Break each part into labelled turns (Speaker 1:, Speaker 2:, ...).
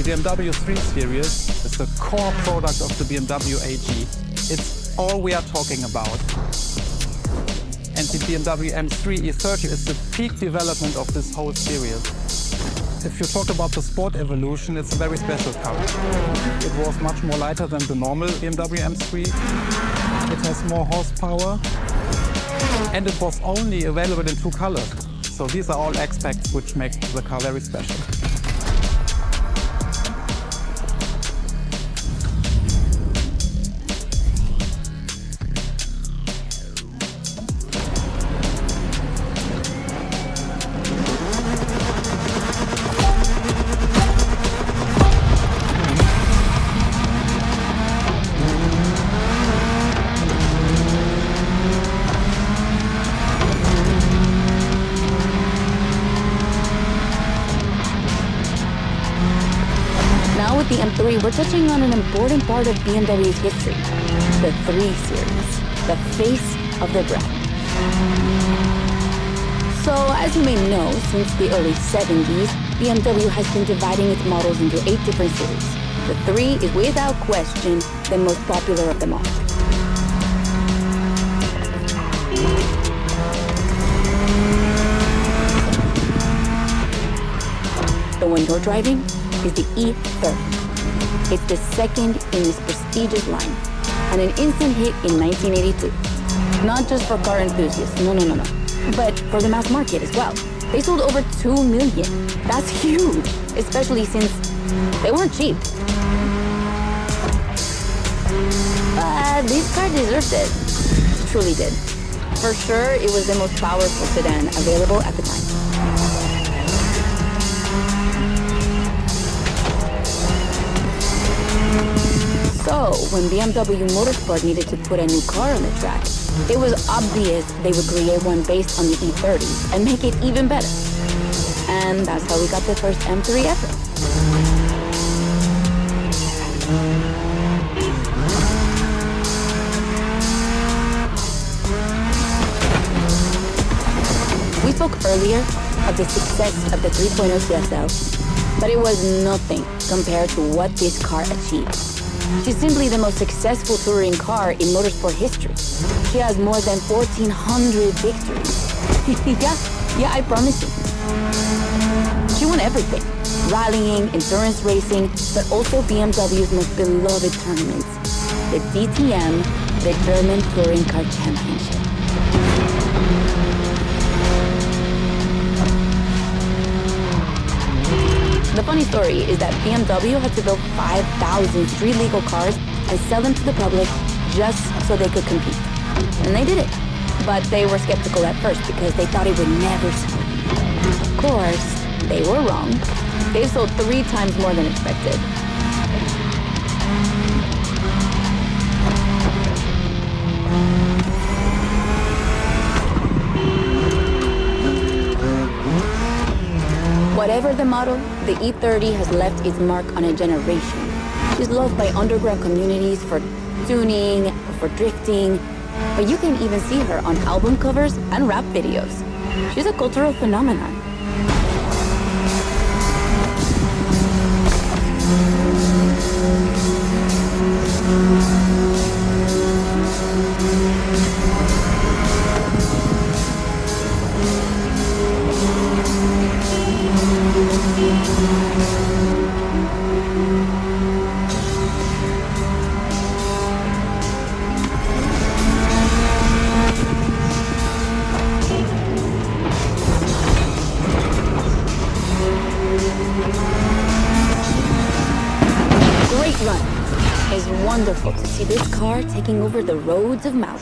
Speaker 1: The BMW 3 Series is the core product of the BMW AG. It's all we are talking about. And the BMW M3 E30 is the peak development of this whole series. If you talk about the sport evolution, it's a very special car. It was much more lighter than the normal BMW M3. It has more horsepower. And it was only available in 2 colors. So these are all aspects which make the car very special.
Speaker 2: Now with the M3, we're touching on an important part of BMW's history, the 3 Series, the face of the brand. So, as you may know, since the early 70s, BMW has been dividing its models into 8 different series. The 3 is without question the most popular of them all. The one you're driving is the E30. It's the second in this prestigious line, and an instant hit in 1982. Not just for car enthusiasts, no, but for the mass market as well. They sold over 2 million. That's huge, especially since they weren't cheap. But this car deserved it. Truly did. For sure, it was the most powerful sedan available at the time. So, when BMW Motorsport needed to put a new car on the track, it was obvious they would create one based on the E30 and make it even better. And that's how we got the first M3 ever. We spoke earlier of the success of the 3.0 CSL, but it was nothing compared to what this car achieved. She's simply the most successful touring car in motorsport history. She has more than 1,400 victories. yeah, I promise you. She won everything. Rallying, endurance racing, but also BMW's most beloved tournaments. The DTM, the German Touring Car Championship. The funny story is that BMW had to build 5,000 street-legal cars and sell them to the public just so they could compete. And they did it. But they were skeptical at first because they thought it would never sell. Of course, they were wrong. They've sold 3 times more than expected. Whatever the model, the E30 has left its mark on a generation. She's loved by underground communities for tuning, for drifting, but you can even see her on album covers and rap videos. She's a cultural phenomenon. Great run. It's wonderful to see this car taking over the roads of Maui.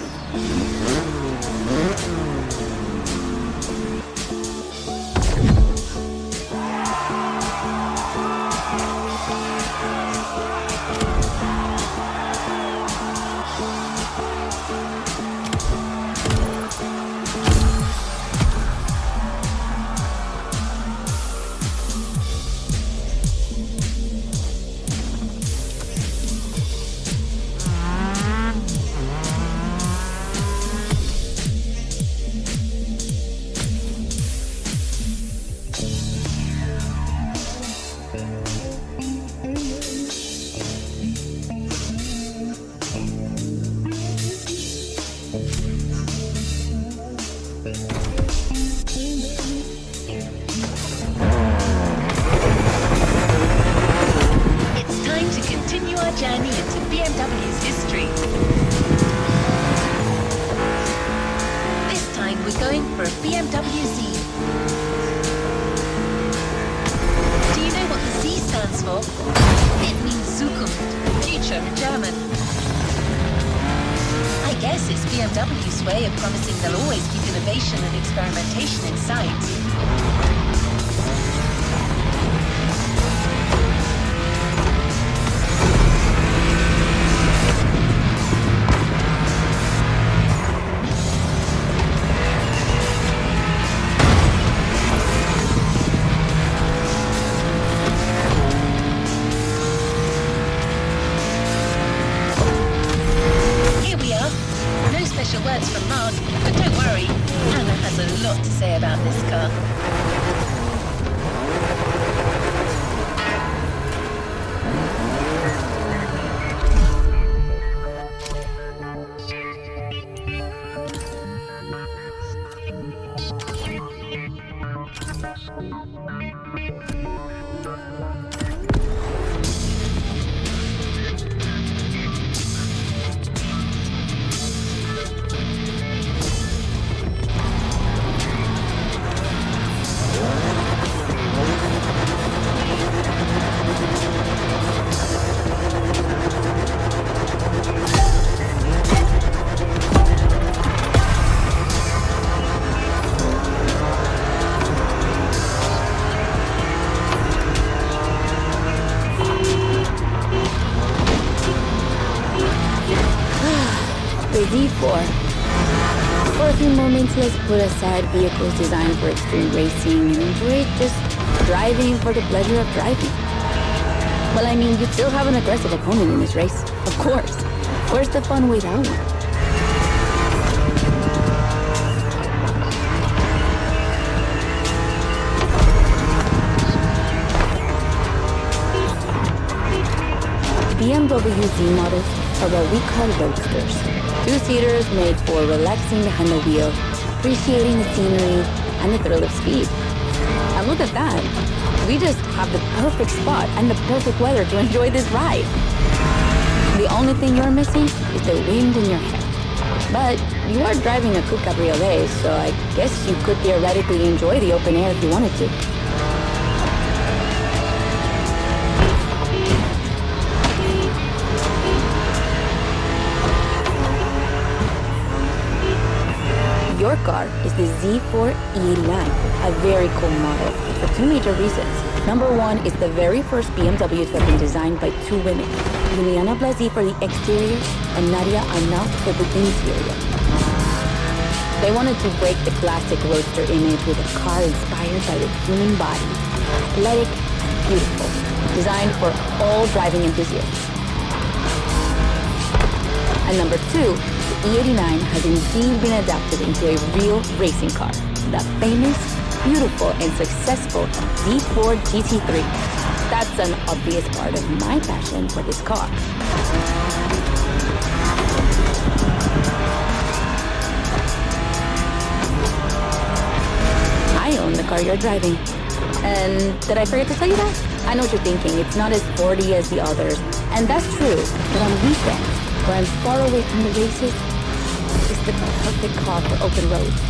Speaker 3: It's time to continue our journey into BMW's history. This time we're going for a BMW Z. Do you know what the Z stands for? It means Zukunft, future in German. I guess it's BMW's way of promising they'll always keep innovation and experimentation in sight. Special words from Mark, but don't worry, Anna has a lot to say about this car.
Speaker 2: The Z4. For a few moments, let's put aside vehicles designed for extreme racing and enjoy just driving for the pleasure of driving. Well, I mean, you still have an aggressive opponent in this race, of course. Where's the fun without one? BMW Z models are what we call roadsters. Two-seaters made for relaxing behind the wheel, appreciating the scenery and the thrill of speed. And look at that. We just have the perfect spot and the perfect weather to enjoy this ride. The only thing you're missing is the wind in your hair. But you are driving a coupe cabriolet, so I guess you could theoretically enjoy the open air if you wanted to. Your car is the Z4 E-Line, a very cool model for two major reasons. Number one is the very first BMW to have been designed by two women, Juliana Blasi for the exterior and Nadia Arnaut for the interior. They wanted to break the classic roadster image with a car inspired by the human body, athletic and beautiful, designed for all driving enthusiasts. And number two, the E89 has indeed been adapted into a real racing car, the famous, beautiful, and successful Z4 GT3. That's an obvious part of my passion for this car. I own the car you're driving. And did I forget to tell you that? I know what you're thinking, it's not as sporty as the others. And that's true, but on weekends, where I'm far away from the races, it's the perfect car for open roads.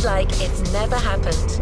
Speaker 3: like it's never happened.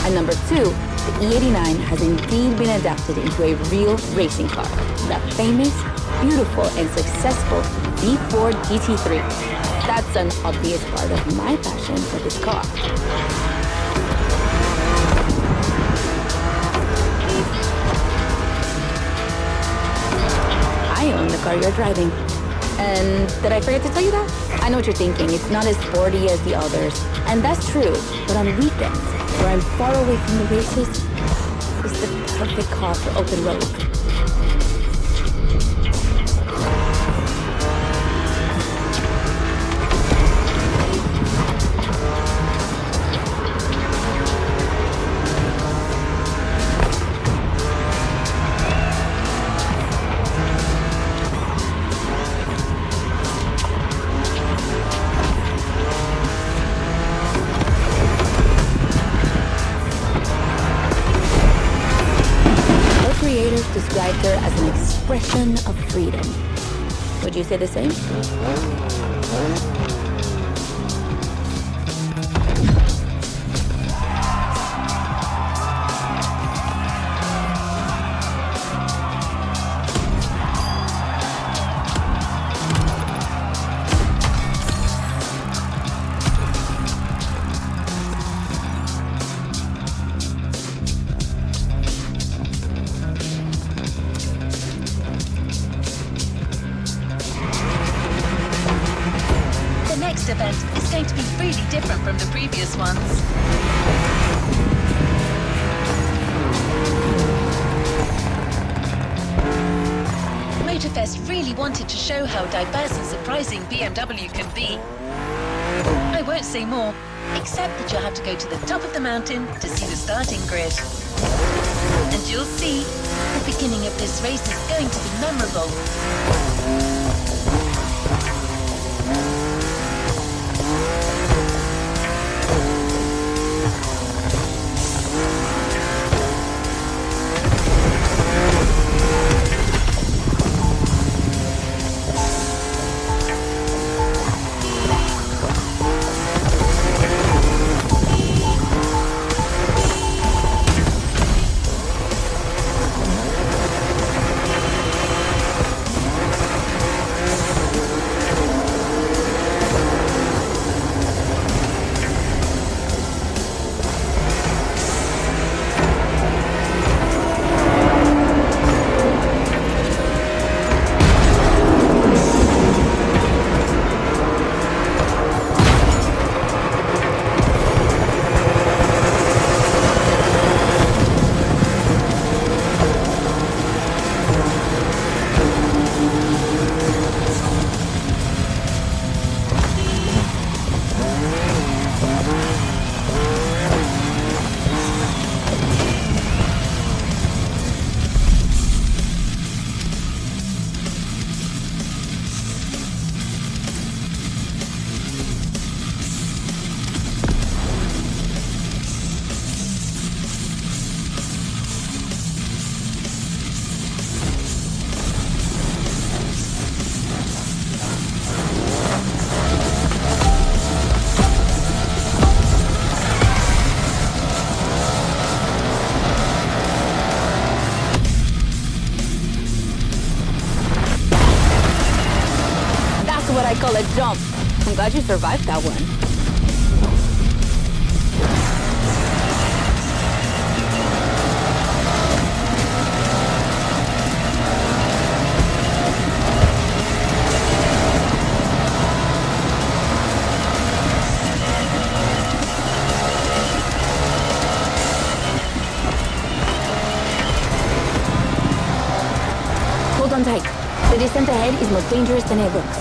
Speaker 2: And number 2, the E89 has indeed been adapted into a real racing car, the famous, beautiful, and successful V4 GT3. That's an obvious part of my passion for this car. I own the car you're driving. And did I forget to tell you that? I know what you're thinking. It's not as sporty as the others. And that's true. But on weekends, where I'm far away from the races, it's the perfect car for open road. Creators described her as an expression of freedom. Would you say the same?
Speaker 3: The next event is going to be really different from the previous ones. Motorfest really wanted to show how diverse and surprising BMW can be. I won't say more, except that you'll have to go to the top of the mountain to see the starting grid. And you'll see, the beginning of this race is going to be memorable.
Speaker 2: a jump. I'm glad you survived that one. Hold on tight. The descent ahead is more dangerous than it looks.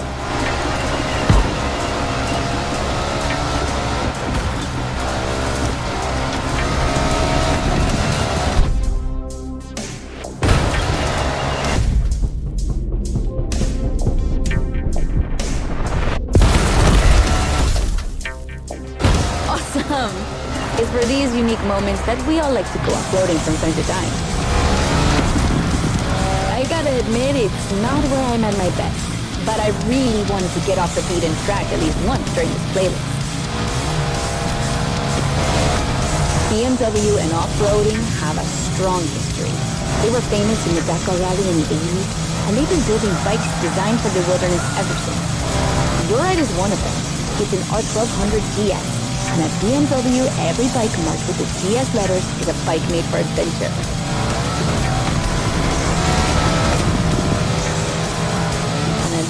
Speaker 2: Awesome! It's for these unique moments that we all like to go off-roading from time to time. I gotta admit, it's not where I'm at my best, but I really wanted to get off the beaten track at least once during this playlist. BMW and off-roading have a strong history. They were famous in the Dakar Rally in the 80s, and they've been building bikes designed for the wilderness ever since. Your ride is one of them. It's an R1200 GS, and at BMW, every bike marked with the GS letters is a bike made for adventure.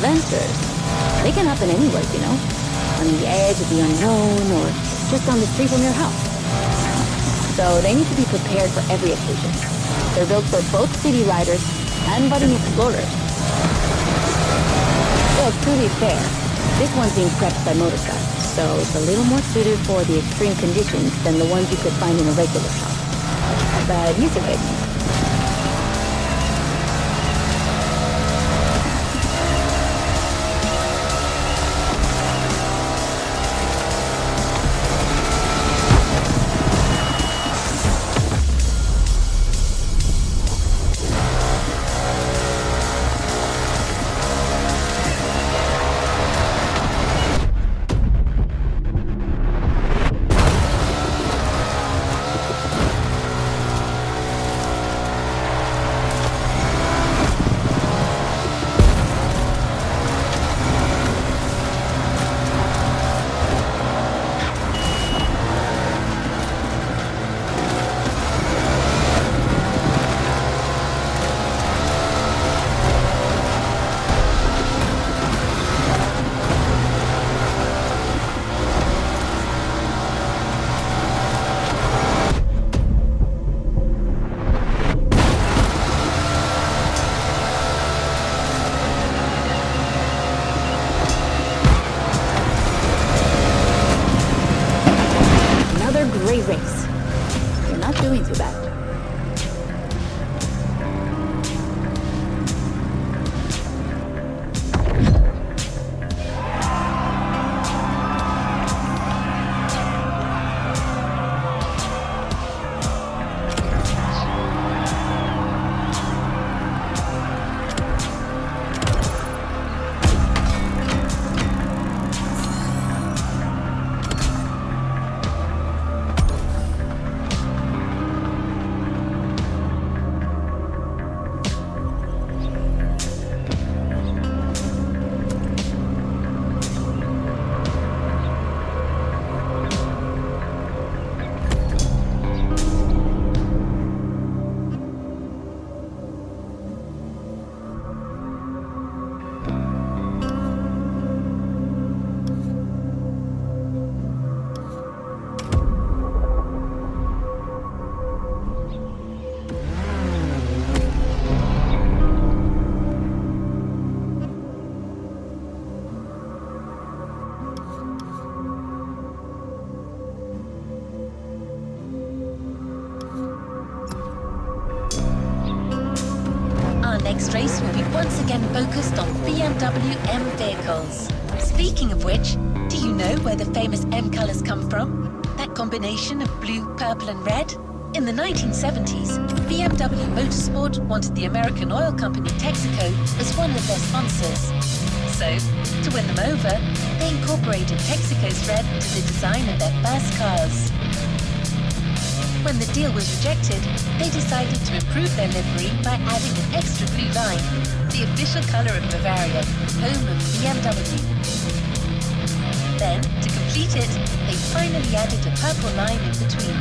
Speaker 2: Adventures. They can happen anywhere, you know? On the edge of the unknown or just down the street from your house. So they need to be prepared for every occasion. They're built for both city riders and budding explorers. Well, to be fair, this one's being prepped by Motorfest, so it's a little more suited for the extreme conditions than the ones you could find in a regular shop. But you can get me. Great race. You're not doing too bad.
Speaker 3: Next race will be once again focused on BMW M vehicles. Speaking of which, do you know where the famous M colours come from? That combination of blue, purple and red? In the 1970s, BMW Motorsport wanted the American oil company Texaco as one of their sponsors. So, to win them over, they incorporated Texaco's red into the design of their first cars. When the deal was rejected, they decided to improve their livery by adding an extra blue line, the official colour of Bavaria, home of BMW. Then, to complete it, they finally added a purple line in between.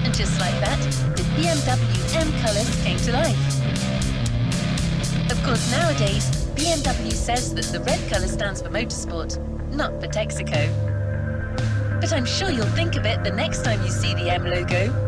Speaker 3: And just like that, the BMW M colours came to life. Of course, nowadays, BMW says that the red colour stands for motorsport, not for Texaco. But I'm sure you'll think of it the next time you see the M logo.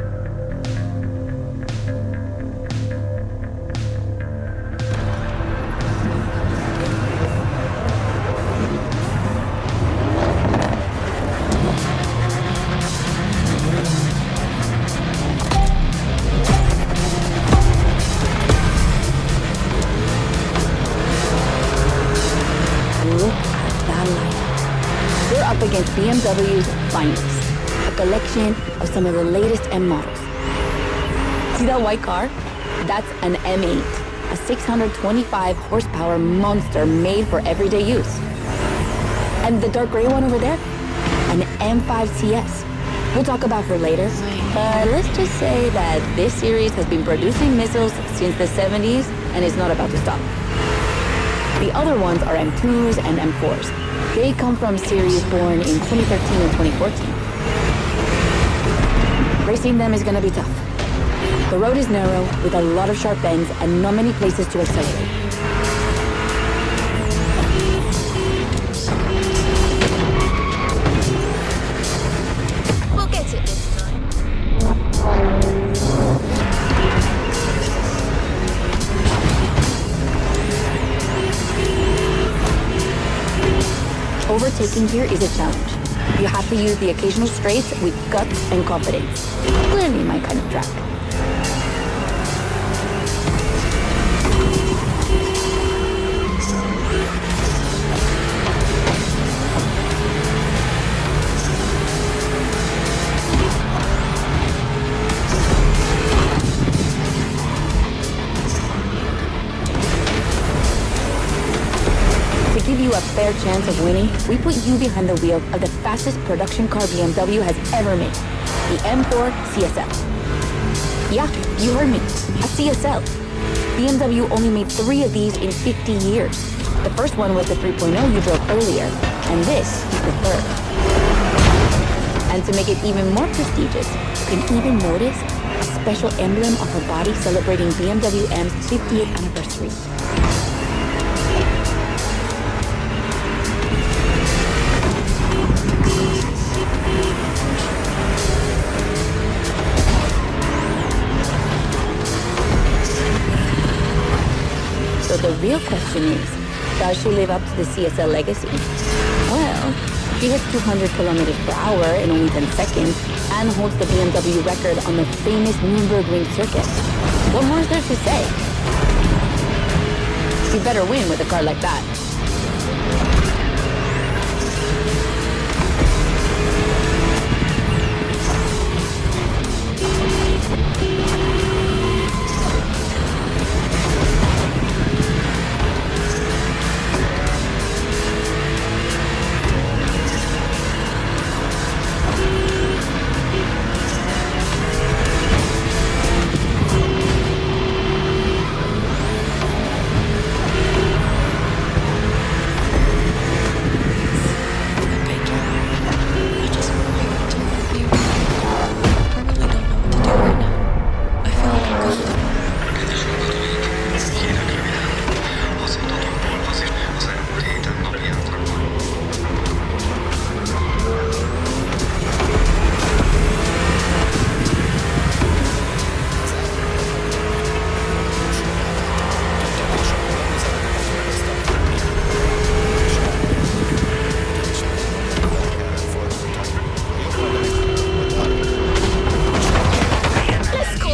Speaker 2: Against BMW's finest, a collection of some of the latest M models. See that white car? That's an M8, a 625 horsepower monster made for everyday use. And the dark gray one over there? An M5 CS. We'll talk about her later, but let's just say that this series has been producing missiles since the 70s and is not about to stop. The other ones are M2s and M4s. They come from series born in 2013 and 2014. Racing them is gonna be tough. The road is narrow, with a lot of sharp bends and not many places to accelerate.
Speaker 3: We'll get it this time.
Speaker 2: Overtaking here is a challenge. You have to use the occasional straights with guts and confidence. Clearly my kind of track. To give you a fair chance of winning, we put you behind the wheel of the fastest production car BMW has ever made, the M4 CSL. Yeah, you heard me, a CSL. BMW only made 3 of these in 50 years. The first one was the 3.0 you drove earlier, and this is the third. And to make it even more prestigious, you can even notice a special emblem on her body celebrating BMW M's 50th anniversary. So the real question is, does she live up to the CSL legacy? Well, she hits 200 kilometers per hour in only 10 seconds and holds the BMW record on the famous Nürburgring circuit. What more is there to say? She better win with a car like that.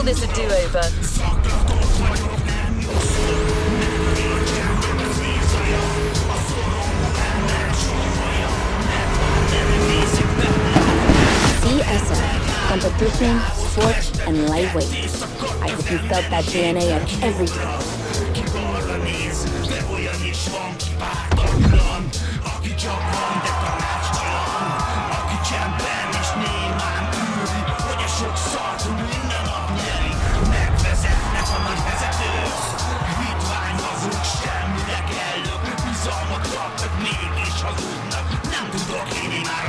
Speaker 3: This a do-over.
Speaker 2: CSL, competition, sport, and lightweight. I hope you felt that DNA at every turn.
Speaker 4: Mégis hazudnak, nem tudok hinni már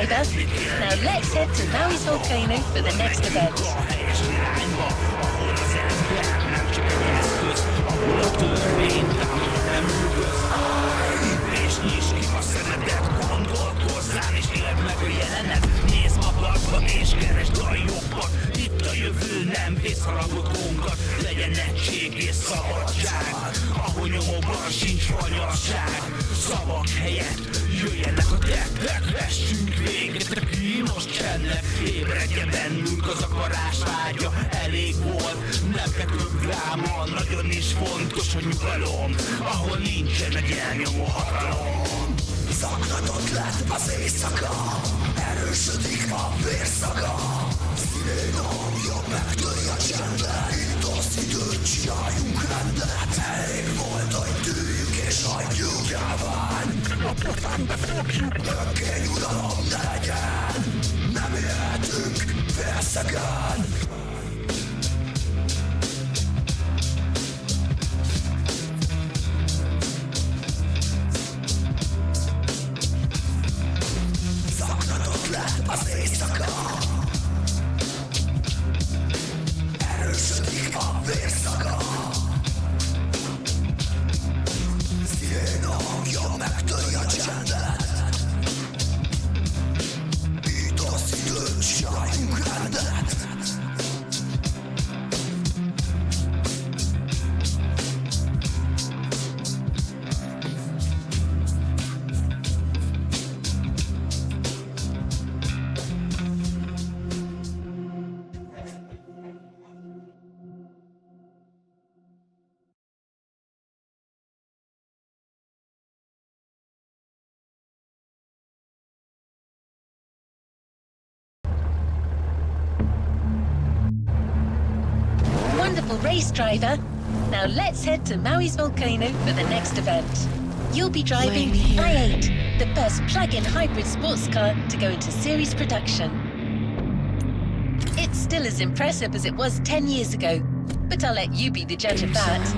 Speaker 3: driver. Now let's head to Maui's volcano for the next event.
Speaker 4: Szavak helyett jöjjenek a tettek, vessünk véget a kínos csendnek. Ébredjen bennünk az akarás vágya, elég volt, nem kell több dráma. Nagyon is fontos a nyugalom, ahol nincsen egy elnyomó hatalom. Zaklatott lett az éjszaka, erősödik a vérszaga. Színén a hangja megtöri a csendet, itt az időt csináljunk rendet. Elég volt, hogy tűjjük és hagyjuk nyilván. Fenbe fogjuk, örökké nyugalom ne legyen. Nem élhetünk vérszegen. Zaklatott lett az éjszaka, erősödik a vérszaga. Színén a hangja megtöri a csendet, itt az időt csináljunk rendet.
Speaker 3: Wonderful race, driver. Now let's head to Maui's volcano for the next event. You'll be driving the i8, the first plug-in hybrid sports car to go into series production. It's still as impressive as it was 10 years ago, but I'll let you be the judge of that.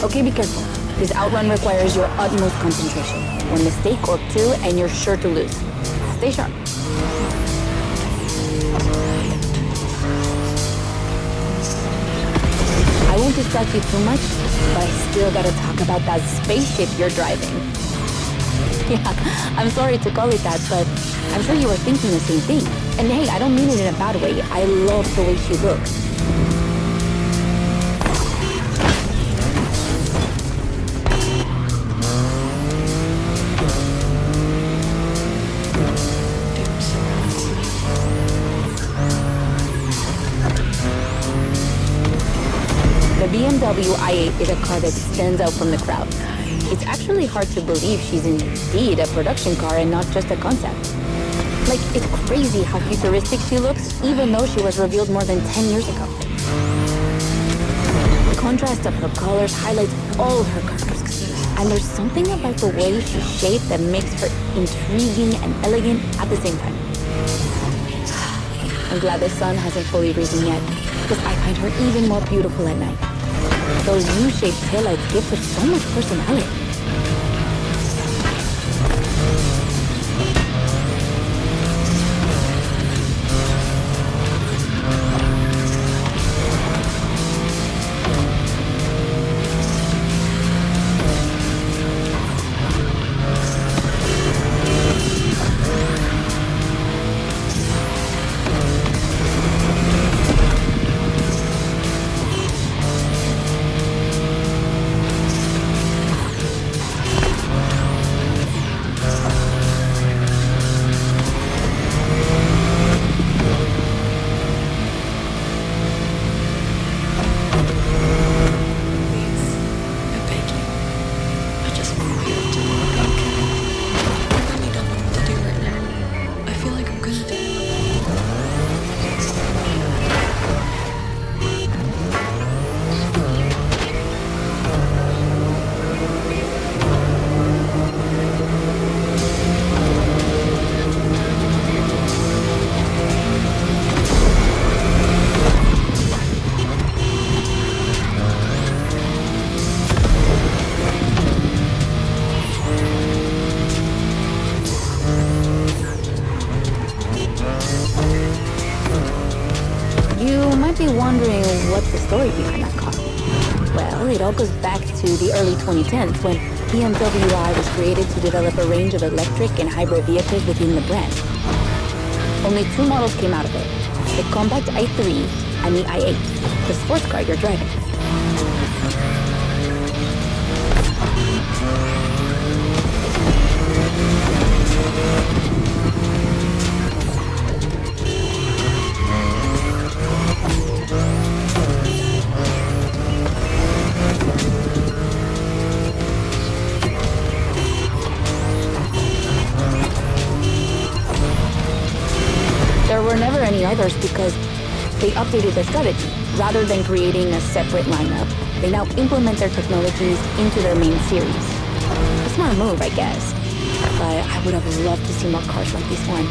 Speaker 2: Okay, be careful. This outrun requires your utmost concentration. One mistake or two, and you're sure to lose. Stay sharp. I won't distract you too much, but I still gotta talk about that spaceship you're driving. Yeah, I'm sorry to call it that, but I'm sure you were thinking the same thing. And hey, I don't mean it in a bad way. I love the way she looks. The BMW i8 is a car that stands out from the crowd. It's actually hard to believe she's indeed a production car and not just a concept. Like, it's crazy how futuristic she looks, even though she was revealed more than 10 years ago. The contrast of her colors highlights all her curves. And there's something about the way she's shaped that makes her intriguing and elegant at the same time. I'm glad the sun hasn't fully risen yet, because I find her even more beautiful at night. Those U-shaped taillights give her so much personality. might be wondering what's the story behind that car. Well, it all goes back to the early 2010s when BMW I was created to develop a range of electric and hybrid vehicles within the brand. Only 2 models came out of it, the compact i3 and the i8, the sports car you're driving. There were never any others because they updated their strategy. Rather than creating a separate lineup, they now implement their technologies into their main series. A smart move, I guess. But I would have loved to see more cars like this one.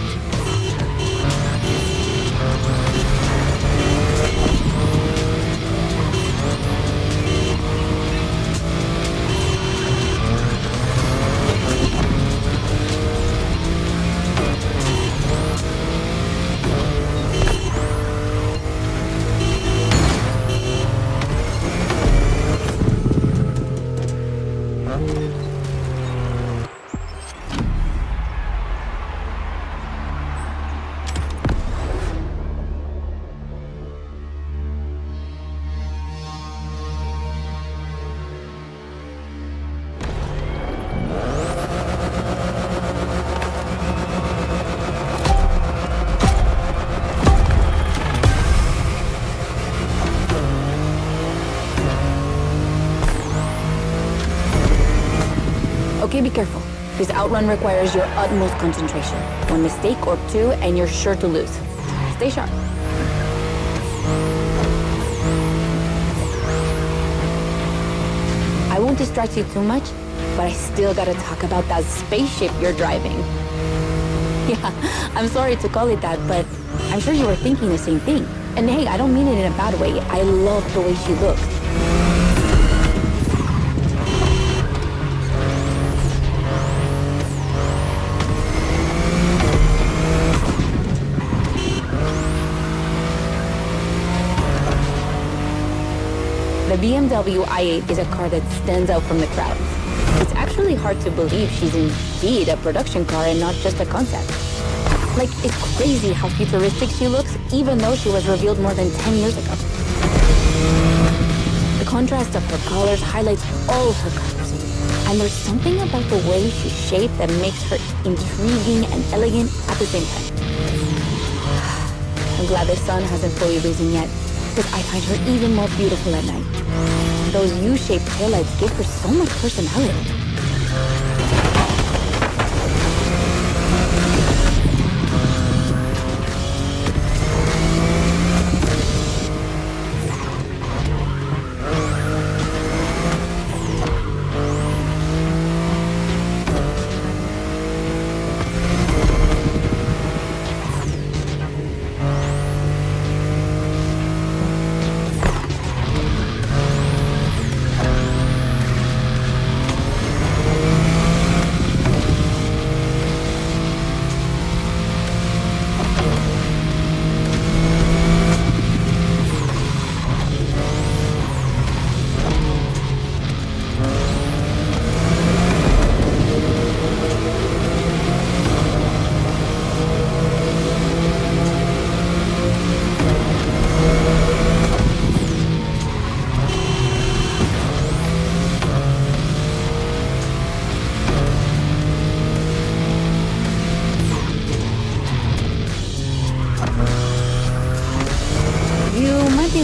Speaker 2: Okay, be careful. This outrun requires your utmost concentration. One mistake or two, and you're sure to lose. Stay sharp. I won't distract you too much, but I still gotta talk about that spaceship you're driving. Yeah, I'm sorry to call it that, but I'm sure you were thinking the same thing. And hey, I don't mean it in a bad way. I love the way she looks. The BMW i8 is a car that stands out from the crowd. It's actually hard to believe she's indeed a production car and not just a concept. Like, it's crazy how futuristic she looks, even though she was revealed more than 10 years ago. The contrast of her colors highlights all her colors. And there's something about the way she's shaped that makes her intriguing and elegant at the same time. I'm glad the sun hasn't fully risen yet, because I find her even more beautiful at night. Those U-shaped taillights give her so much personality.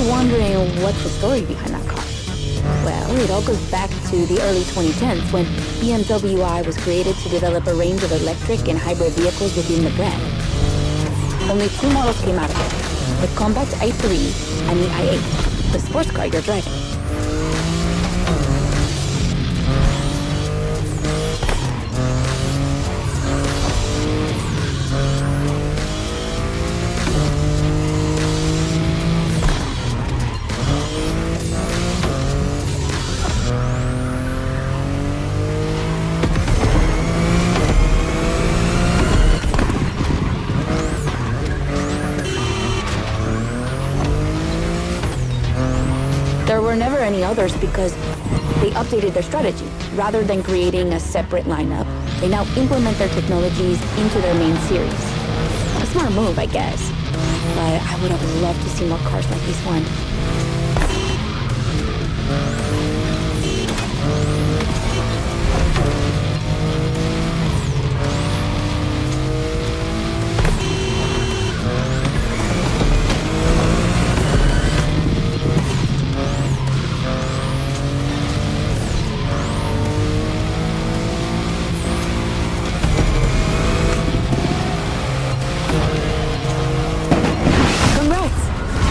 Speaker 2: Wondering what's the story behind that car. Well, it all goes back to the early 2010s when BMW I was created to develop a range of electric and hybrid vehicles within the brand. Only 2 models came out of it, the compact i3 and the i8, the sports car you're driving. were never any others because they updated their strategy. Rather than creating a separate lineup, they now implement their technologies into their main series. A smart move, I guess. But I would have loved to see more cars like this one.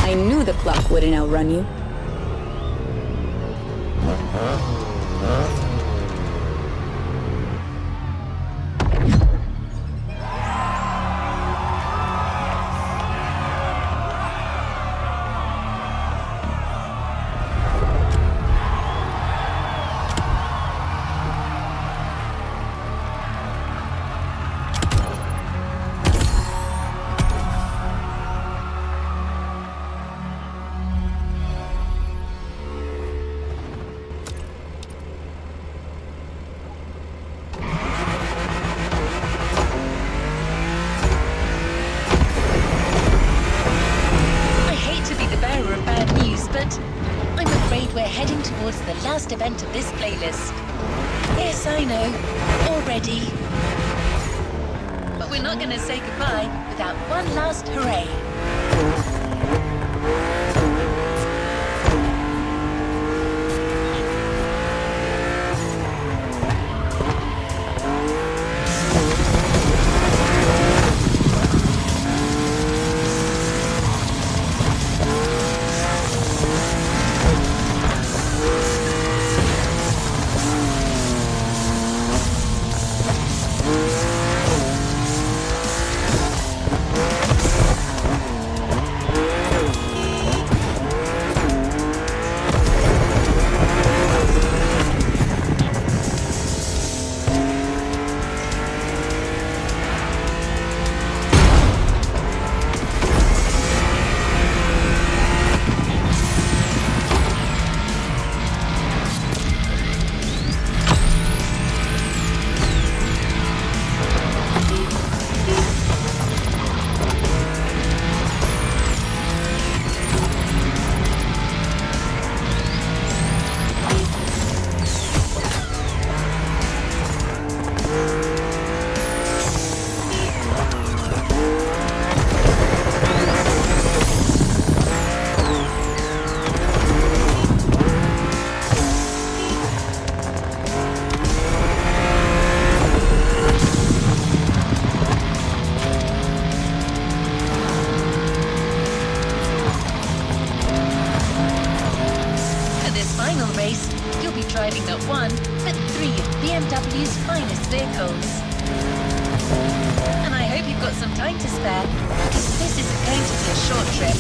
Speaker 2: I knew the clock wouldn't outrun you.
Speaker 3: Heading towards the last event of this playlist. Yes, I know, already. But we're not going to say goodbye without one last hooray. Driving not one, but three of BMW's finest vehicles. And I hope you've got some time to spare, because this isn't going to be a short trip.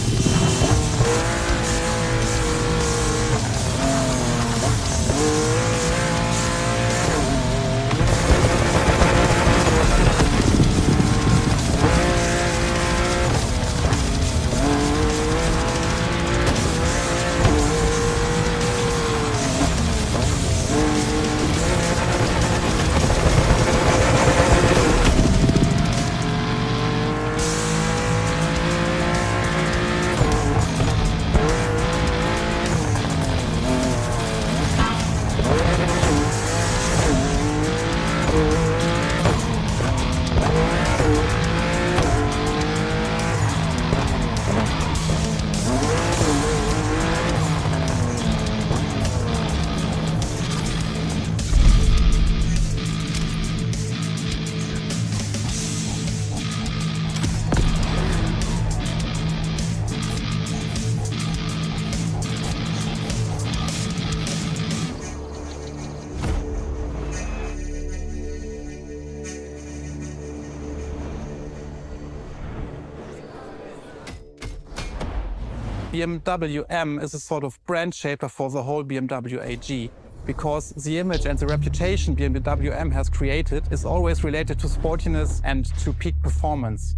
Speaker 1: BMW M is a sort of brand shaper for the whole BMW AG, because the image and the reputation BMW M has created is always related to sportiness and to peak performance.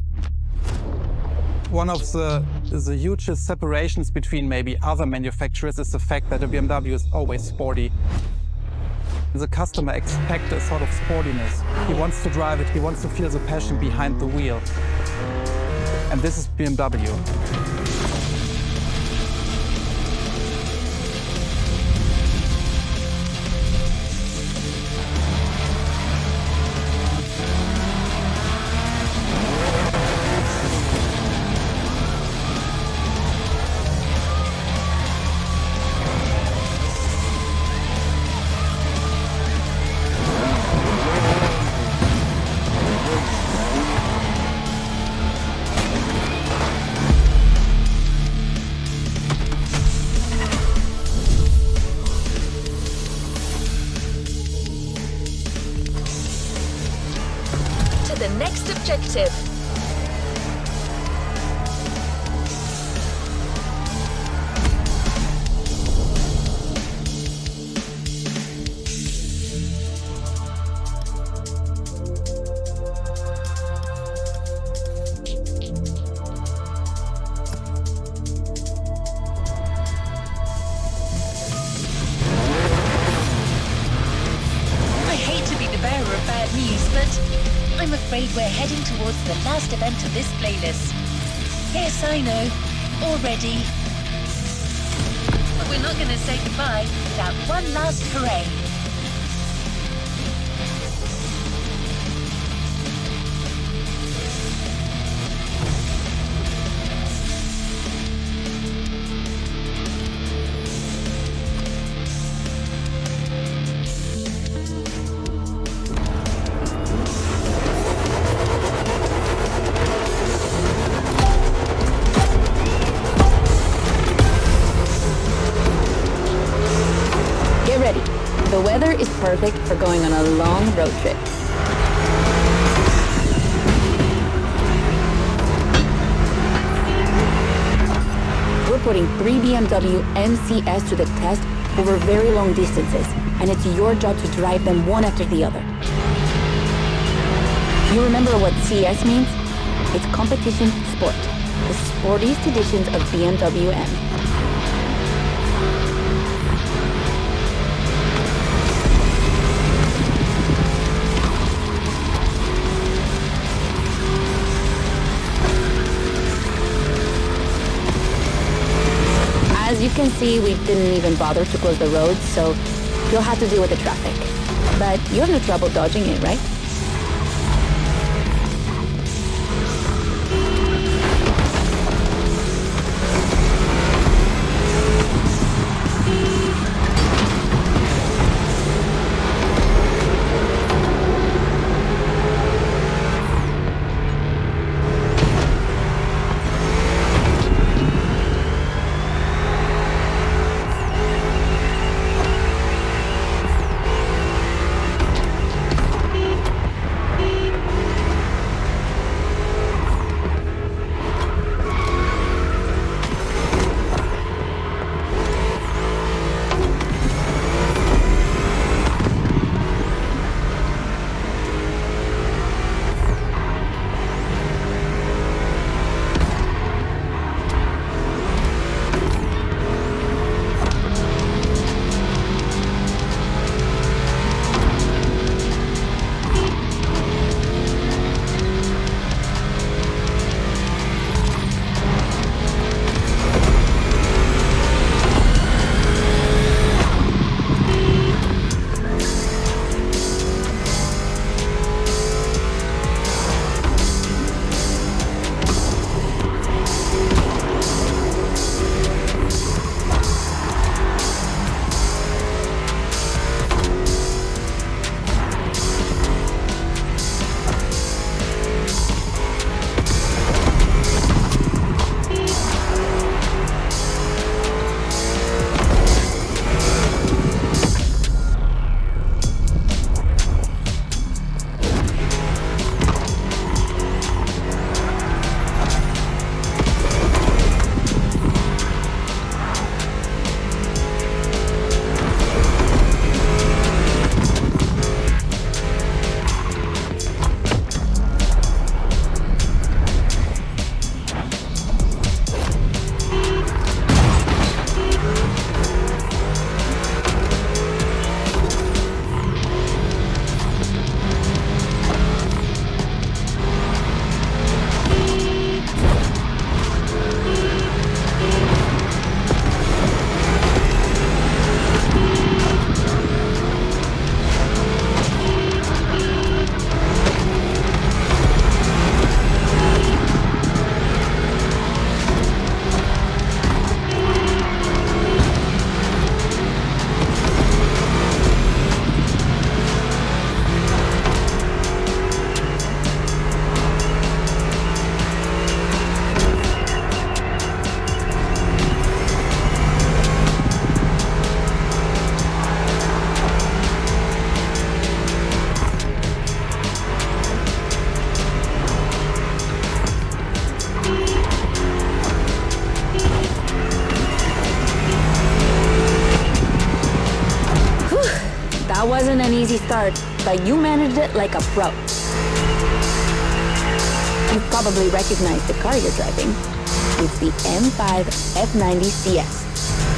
Speaker 1: One of the hugest separations between maybe other manufacturers is the fact that a BMW is always sporty. The customer expects a sort of sportiness. He wants to drive it, he wants to feel the passion behind the wheel. And this is BMW.
Speaker 3: The next objective. I hate to be the bearer of bad news, but I'm afraid we're heading towards the last event of this playlist. Yes, I know. Already. But we're not going to say goodbye without one last hooray.
Speaker 2: The weather is perfect for going on a long road trip. We're putting 3 BMW MCs to the test over very long distances, and it's your job to drive them one after the other. You remember what CS means? It's competition sport, the sportiest editions of BMW M. As you can see, we didn't even bother to close the roads, so you'll have to deal with the traffic. But you have no trouble dodging it, right? easy start, but you managed it like a pro. You've probably recognized the car you're driving. It's the M5 F90 CS,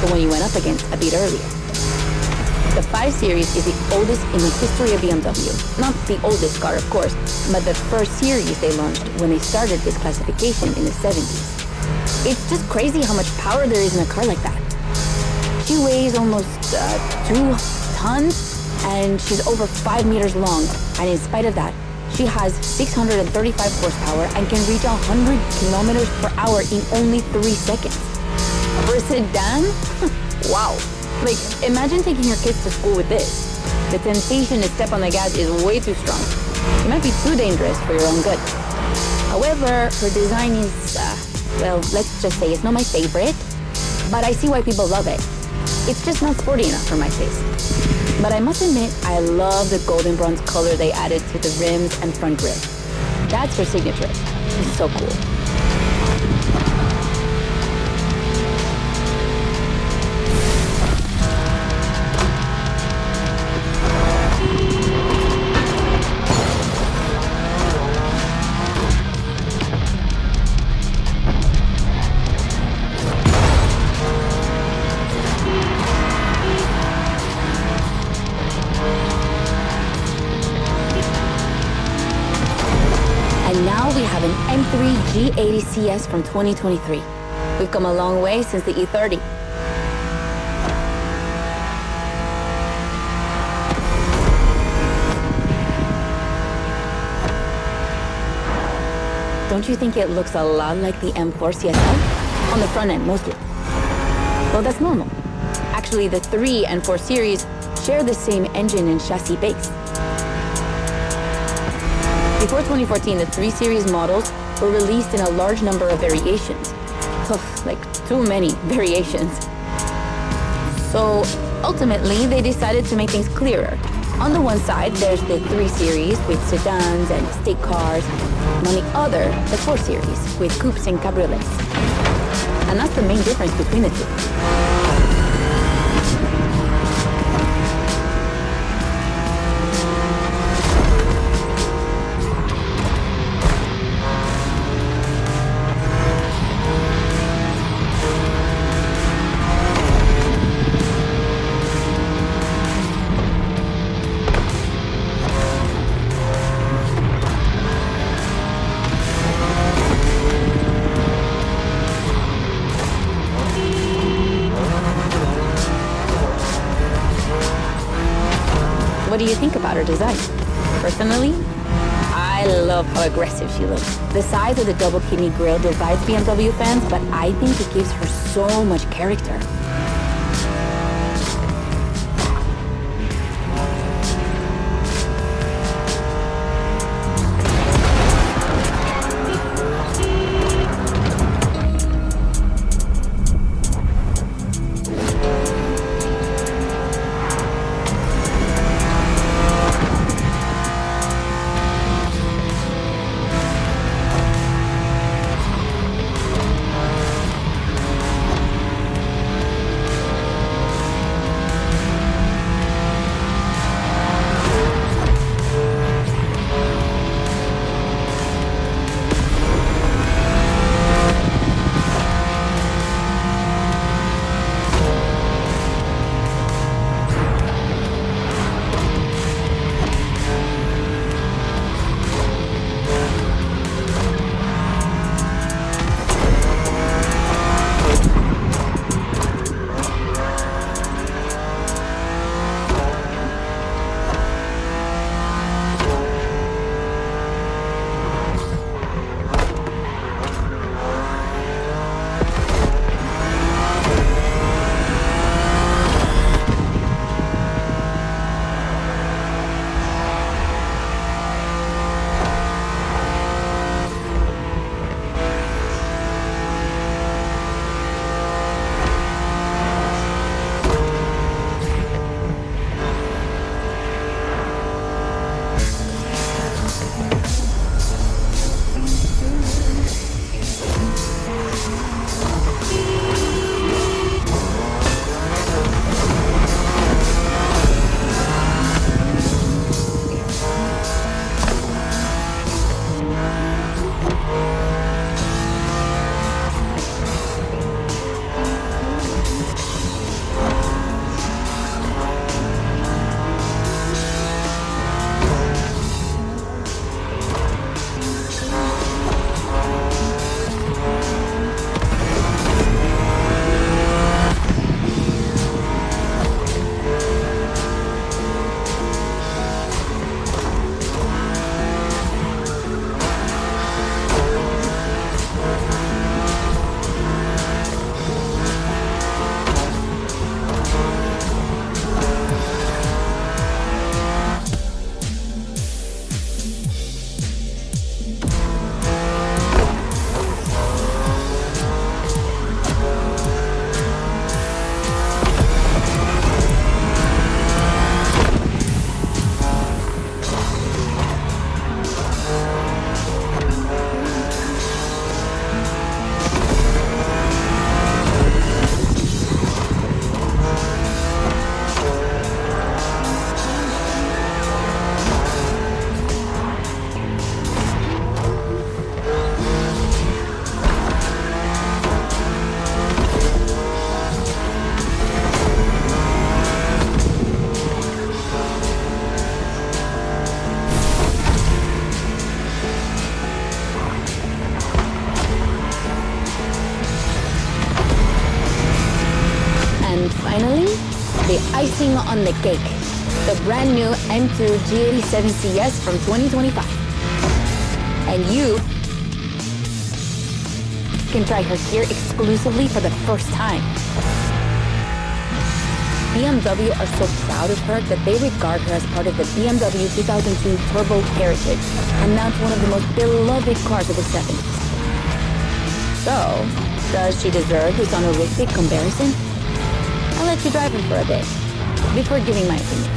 Speaker 2: the one you went up against a bit earlier. The 5 Series is the oldest in the history of BMW. Not the oldest car, of course, but the first series they launched when they started this classification in the 70s. It's just crazy how much power there is in a car like that. She weighs almost 2 tons, and she's over 5 meters long, and in spite of that, she has 635 horsepower and can reach 100 kilometers per hour in only 3 seconds. For a sedan? Wow. Like, imagine taking your kids to school with this. The temptation to step on the gas is way too strong. It might be too dangerous for your own good. However, her design is, well, let's just say it's not my favorite, but I see why people love it. It's just not sporty enough for my taste. But I must admit, I love the golden bronze color they added to the rims and front grille. That's her signature. It's so cool. And now we have an M3 G80 CS from 2023. We've come a long way since the E30. Don't you think it looks a lot like the M4 CSL? On the front end, mostly. Well, that's normal. Actually, the 3 and 4 Series share the same engine and chassis base. Before 2014, the 3 Series models were released in a large number of variations. Like, too many variations. So, ultimately, they decided to make things clearer. On the one side, there's the 3 Series with sedans and state cars, and on the other, the 4 Series with coupes and cabriolets. And that's the main difference between the two. What do you think about her design? Personally, I love how aggressive she looks. The size of the double kidney grille divides BMW fans, but I think it gives her so much character. the icing on the cake, the brand new M2 G87 CS from 2025. And you can try her here exclusively for the first time. BMW are so proud of her that they regard her as part of the BMW 2002 Turbo Heritage, and that's one of the most beloved cars of the 70s. So, does she deserve this honorific comparison? I'll let you drive her for a bit, before giving my opinion.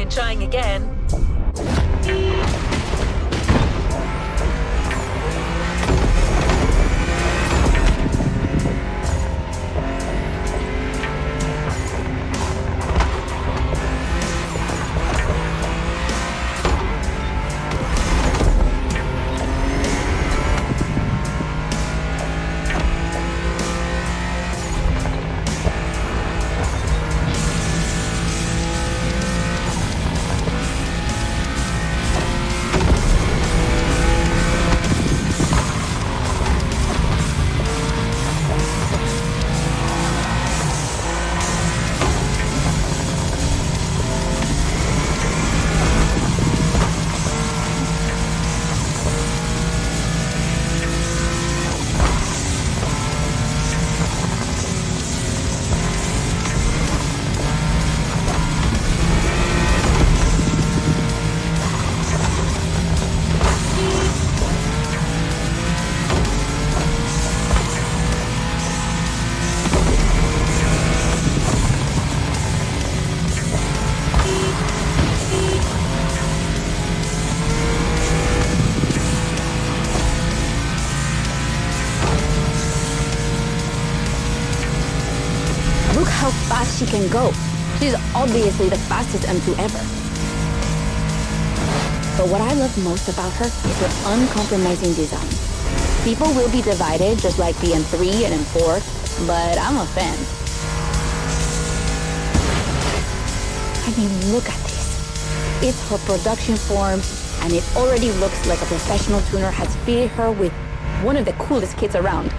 Speaker 3: Trying again.
Speaker 2: How fast she can go. She's obviously the fastest M2 ever. But what I love most about her is her uncompromising design. People will be divided just like the M3 and M4, but I'm a fan. I mean, look at this. It's her production form, and it already looks like a professional tuner has fitted her with one of the coolest kits around.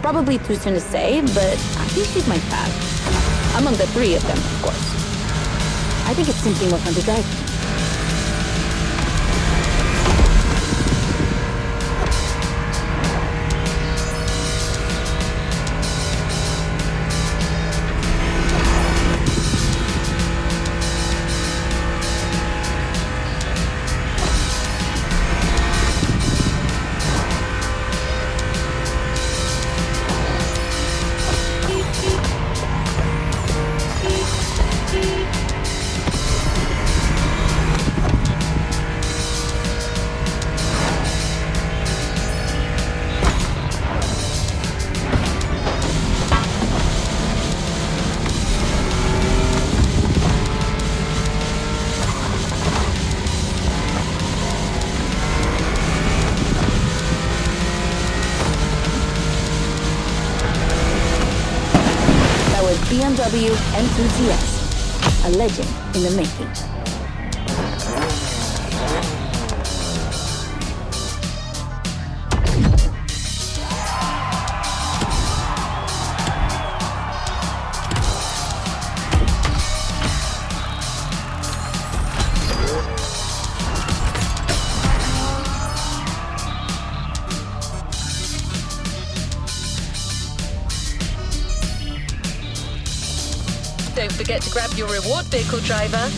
Speaker 2: probably too soon to say, but I think she's my fave. Among the three of them, of course. I think it's simply more fun to drive. BMW M2GS, a legend in the making.
Speaker 3: Don't forget to grab your reward vehicle, driver.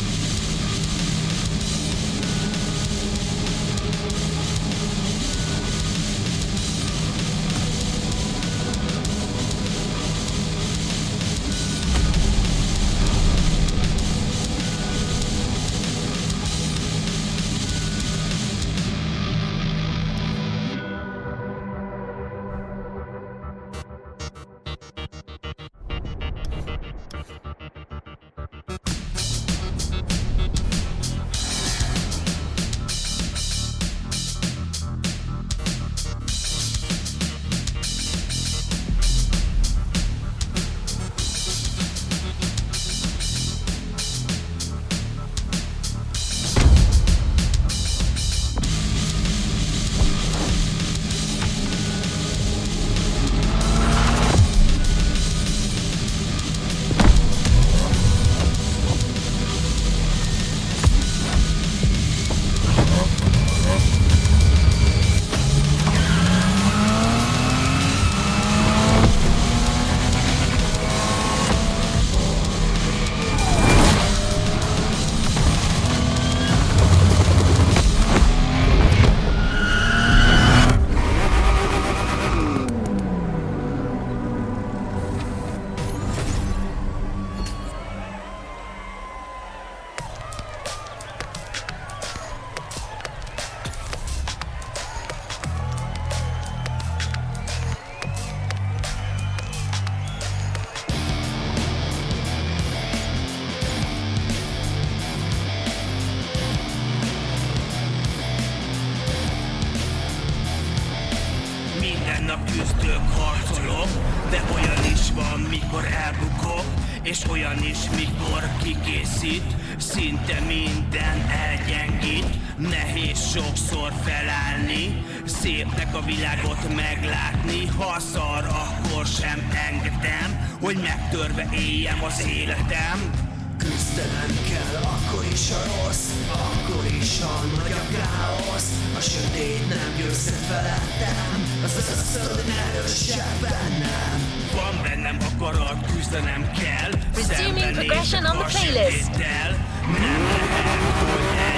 Speaker 4: nap küzdök, harcolok, de olyan is van, mikor elbukok, és olyan is, mikor kikészít, szinte minden elgyengít. Nehéz sokszor felállni, szépnek a világot meglátni. Ha szar, akkor sem engedem, hogy megtörve éljem az életem.
Speaker 5: Küzdenem kell, akkor is a rossz, akkor is a nagy a káosz. A sötét nem győzhet felettem, az asztal erősebb bennem.
Speaker 4: Van bennem akarat, küzdenem kell.
Speaker 3: Resuming progression on the playlist.
Speaker 4: Nem lehet, hogy